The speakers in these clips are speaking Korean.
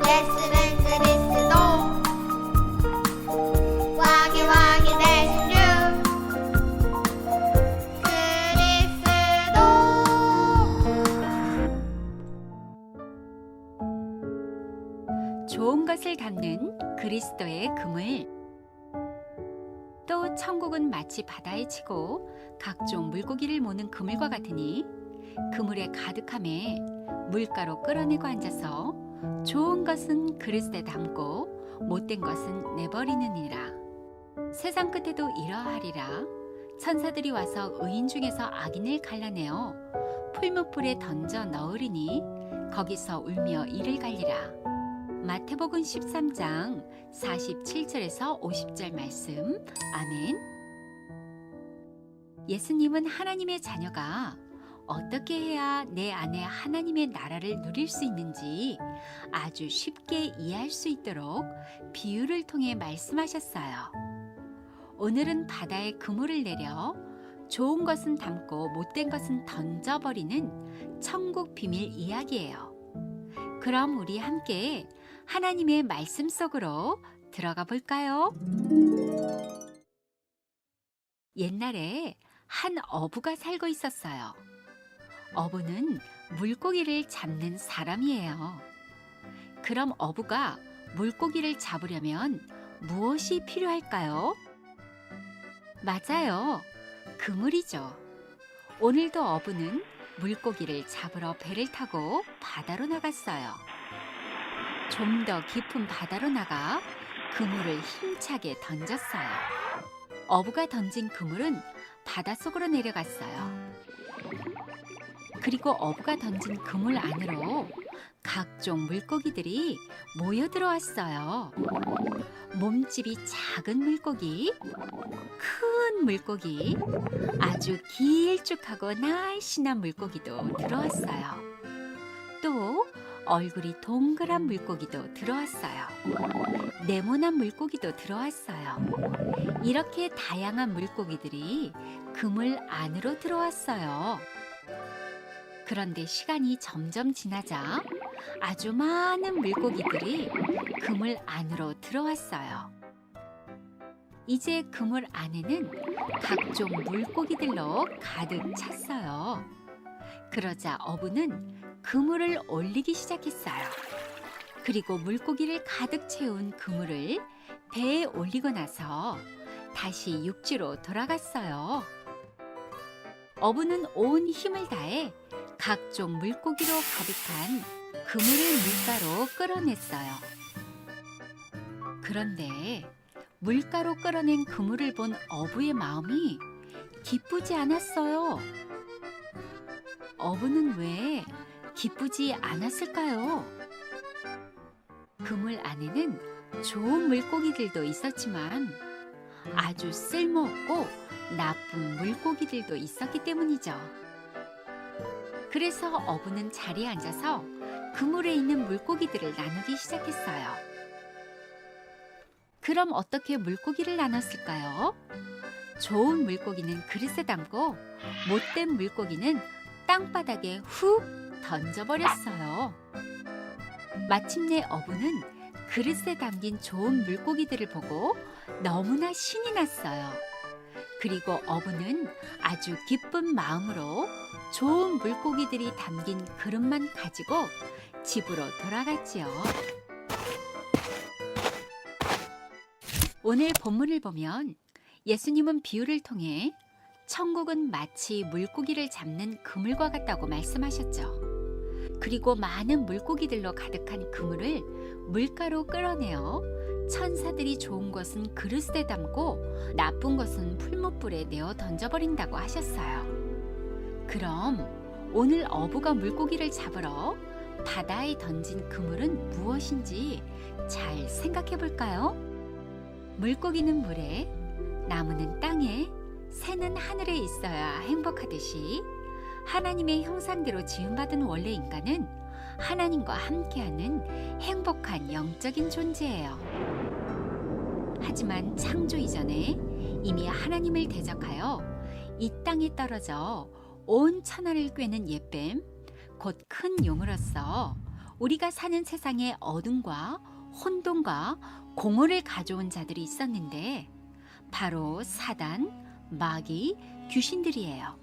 예수는 그리스도 왕의 왕이 되신 주 그리스도. 좋은 것을 담는 그리스도의 그물. 또 천국은 마치 바다에 치고 각종 물고기를 모는 그물과 같으니 그물에 가득함에 물가로 끌어내고 앉아서 좋은 것은 그릇에 담고 못된 것은 내버리느니라. 세상 끝에도 이러하리라. 천사들이 와서 의인 중에서 악인을 갈라내어 풀무불에 던져 넣으리니 거기서 울며 이를 갈리라. 마태복음 13장 47절에서 50절 말씀. 아멘. 예수님은 하나님의 자녀가 어떻게 해야 내 안에 하나님의 나라를 누릴 수 있는지 아주 쉽게 이해할 수 있도록 비유를 통해 말씀하셨어요. 오늘은 바다에 그물을 내려 좋은 것은 담고 못된 것은 던져버리는 천국 비밀 이야기예요. 그럼 우리 함께 하나님의 말씀 속으로 들어가 볼까요? 옛날에 한 어부가 살고 있었어요. 어부는 물고기를 잡는 사람이에요. 그럼 어부가 물고기를 잡으려면 무엇이 필요할까요? 맞아요. 그물이죠. 오늘도 어부는 물고기를 잡으러 배를 타고 바다로 나갔어요. 좀 더 깊은 바다로 나가 그물을 힘차게 던졌어요. 어부가 던진 그물은 바닷속으로 내려갔어요. 그리고 어부가 던진 그물 안으로 각종 물고기들이 모여 들어왔어요. 몸집이 작은 물고기, 큰 물고기, 아주 길쭉하고 날씬한 물고기도 들어왔어요. 또 얼굴이 동그란 물고기도 들어왔어요. 네모난 물고기도 들어왔어요. 이렇게 다양한 물고기들이 그물 안으로 들어왔어요. 그런데 시간이 점점 지나자 아주 많은 물고기들이 그물 안으로 들어왔어요. 이제 그물 안에는 각종 물고기들로 가득 찼어요. 그러자 어부는 그물을 올리기 시작했어요. 그리고 물고기를 가득 채운 그물을 배에 올리고 나서 다시 육지로 돌아갔어요. 어부는 온 힘을 다해 각종 물고기로 가득한 그물을 물가로 끌어냈어요. 그런데 물가로 끌어낸 그물을 본 어부의 마음이 기쁘지 않았어요. 어부는 왜 기쁘지 않았을까요? 그물 안에는 좋은 물고기들도 있었지만 아주 쓸모없고 나쁜 물고기들도 있었기 때문이죠. 그래서 어부는 자리에 앉아서 그물에 있는 물고기들을 나누기 시작했어요. 그럼 어떻게 물고기를 나눴을까요? 좋은 물고기는 그릇에 담고 못된 물고기는 땅바닥에 훅 던져버렸어요. 마침내 어부는 그릇에 담긴 좋은 물고기들을 보고 너무나 신이 났어요. 그리고 어부는 아주 기쁜 마음으로 좋은 물고기들이 담긴 그릇만 가지고 집으로 돌아갔지요. 오늘 본문을 보면 예수님은 비유를 통해 천국은 마치 물고기를 잡는 그물과 같다고 말씀하셨죠. 그리고 많은 물고기들로 가득한 그물을 물가로 끌어내어 천사들이 좋은 것은 그릇에 담고 나쁜 것은 풀무불에 내어 던져버린다고 하셨어요. 그럼 오늘 어부가 물고기를 잡으러 바다에 던진 그물은 무엇인지 잘 생각해 볼까요? 물고기는 물에, 나무는 땅에, 새는 하늘에 있어야 행복하듯이 하나님의 형상대로 지음받은 원래 인간은 하나님과 함께하는 행복한 영적인 존재예요. 하지만 창조 이전에 이미 하나님을 대적하여 이 땅에 떨어져 온 천하를 꿰는 옛뱀, 곧 큰 용으로서 우리가 사는 세상에 어둠과 혼돈과 공허를 가져온 자들이 있었는데 바로 사단, 마귀, 귀신들이에요.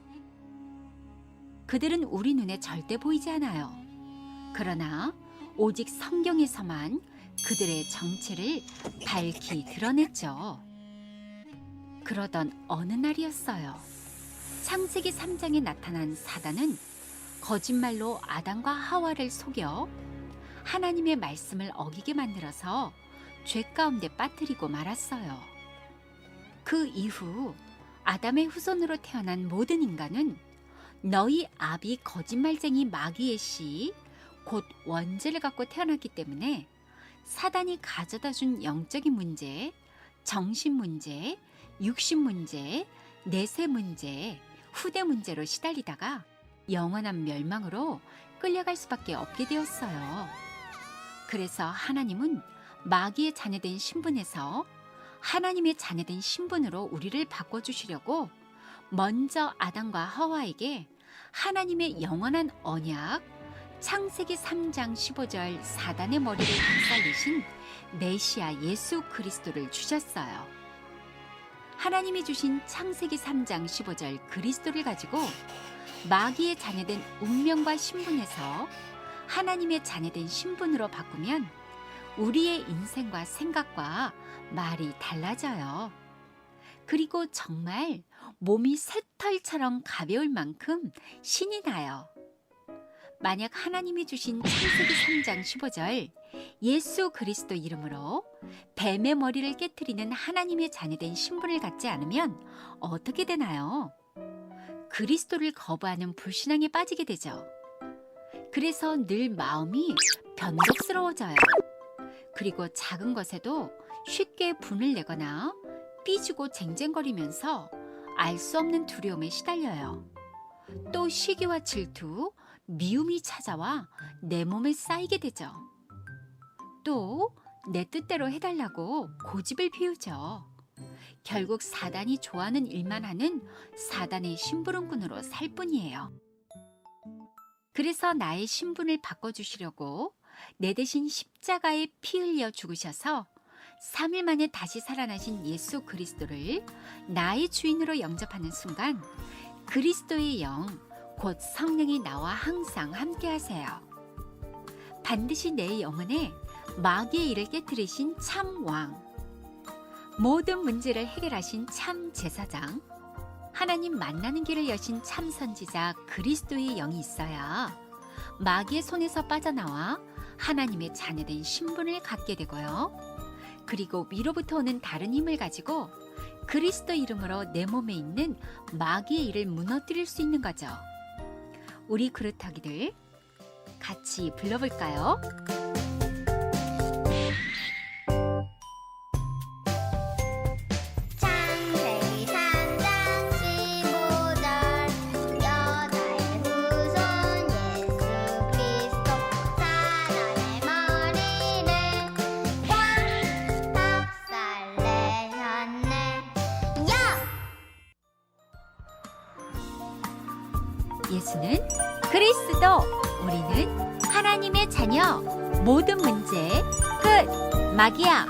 그들은 우리 눈에 절대 보이지 않아요. 그러나 오직 성경에서만 그들의 정체를 밝히 드러냈죠. 그러던 어느 날이었어요. 창세기 3장에 나타난 사단은 거짓말로 아담과 하와를 속여 하나님의 말씀을 어기게 만들어서 죄 가운데 빠뜨리고 말았어요. 그 이후 아담의 후손으로 태어난 모든 인간은 너희 아비 거짓말쟁이 마귀의 씨, 곧 원죄를 갖고 태어났기 때문에 사단이 가져다 준 영적인 문제, 정신 문제, 육신 문제, 내세 문제, 후대 문제로 시달리다가 영원한 멸망으로 끌려갈 수밖에 없게 되었어요. 그래서 하나님은 마귀의 자녀된 신분에서 하나님의 자녀된 신분으로 우리를 바꿔주시려고 먼저 아담과 하와에게 하나님의 영원한 언약, 창세기 3장 15절 사단의 머리를 박살내신 메시아 예수 그리스도를 주셨어요. 하나님이 주신 창세기 3장 15절 그리스도를 가지고 마귀의 자녀된 운명과 신분에서 하나님의 자녀된 신분으로 바꾸면 우리의 인생과 생각과 말이 달라져요. 그리고 정말 몸이 새털처럼 가벼울 만큼 신이 나요. 만약 하나님이 주신 창세기 3장 15절 예수 그리스도 이름으로 뱀의 머리를 깨트리는 하나님의 자녀된 신분을 갖지 않으면 어떻게 되나요? 그리스도를 거부하는 불신앙에 빠지게 되죠. 그래서 늘 마음이 변덕스러워져요. 그리고 작은 것에도 쉽게 분을 내거나 삐지고 쟁쟁거리면서 알 수 없는 두려움에 시달려요. 또 시기와 질투, 미움이 찾아와 내 몸에 쌓이게 되죠. 또 내 뜻대로 해달라고 고집을 피우죠. 결국 사단이 좋아하는 일만 하는 사단의 심부름꾼으로 살 뿐이에요. 그래서 나의 신분을 바꿔주시려고 내 대신 십자가에 피 흘려 죽으셔서 3일 만에 다시 살아나신 예수 그리스도를 나의 주인으로 영접하는 순간 그리스도의 영, 곧 성령이 나와 항상 함께 하세요. 반드시 내 영혼에 마귀의 일을 깨뜨리신 참 왕, 모든 문제를 해결하신 참 제사장, 하나님 만나는 길을 여신 참 선지자 그리스도의 영이 있어야 마귀의 손에서 빠져나와 하나님의 자녀된 신분을 갖게 되고요. 그리고 위로부터 오는 다른 힘을 가지고 그리스도 이름으로 내 몸에 있는 마귀의 일을 무너뜨릴 수 있는 거죠. 우리 그루터기들 같이 불러볼까요? 창세기 3장 15절 여자의 후손 예수 그리스도 사단의 머리를 꽉 박살내셨네. 예수는 그리스도, 우리는 하나님의 자녀. 모든 문제 끝. 마귀야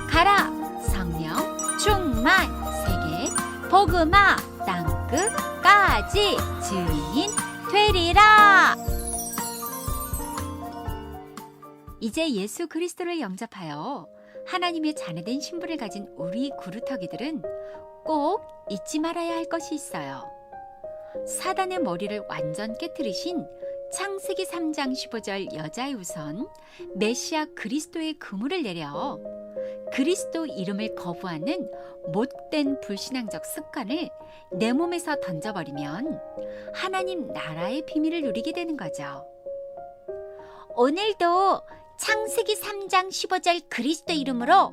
가라. 성령 충만. 세계 복음화 땅끝까지 증인 되리라. 이제 예수 그리스도를 영접하여 하나님의 자녀된 신분을 가진 우리 구루터기들은 꼭 잊지 말아야 할 것이 있어요. 사단의 머리를 완전 깨뜨리신 창세기 3장 15절 여자의 우선 메시아 그리스도의 그물을 내려 그리스도 이름을 거부하는 못된 불신앙적 습관을 내 몸에서 던져버리면 하나님 나라의 비밀을 누리게 되는 거죠. 오늘도 창세기 3장 15절 그리스도 이름으로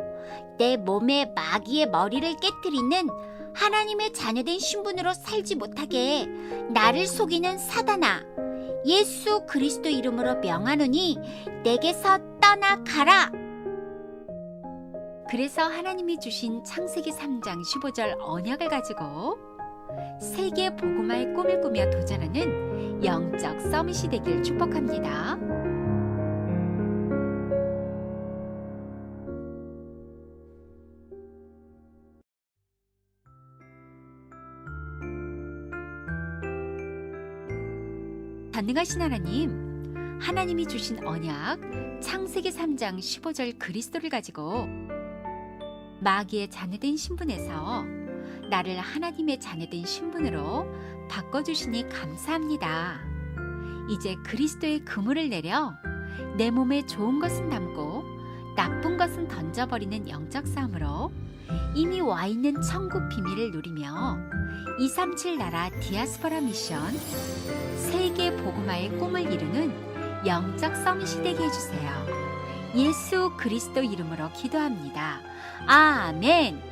내 몸에 마귀의 머리를 깨뜨리는 하나님의 자녀된 신분으로 살지 못하게 나를 속이는 사단아, 예수 그리스도 이름으로 명하노니 내게서 떠나가라. 그래서 하나님이 주신 창세기 3장 15절 언약을 가지고 세계 복음화의 꿈을 꾸며 도전하는 영적 서밋이 되길 축복합니다. 전능하신 하나님, 하나님이 주신 언약 창세기 3장 15절 그리스도를 가지고 마귀의 자녀된 신분에서 나를 하나님의 자녀된 신분으로 바꿔주시니 감사합니다. 이제 그리스도의 그물을 내려 내 몸에 좋은 것은 담고 나쁜 것은 던져버리는 영적 싸움으로 이미 와 있는 천국 비밀을 누리며 237 나라 디아스포라 미션 세계 복음화의 꿈을 이루는 영적 서밋이 되게 해주세요. 예수 그리스도 이름으로 기도합니다. 아멘.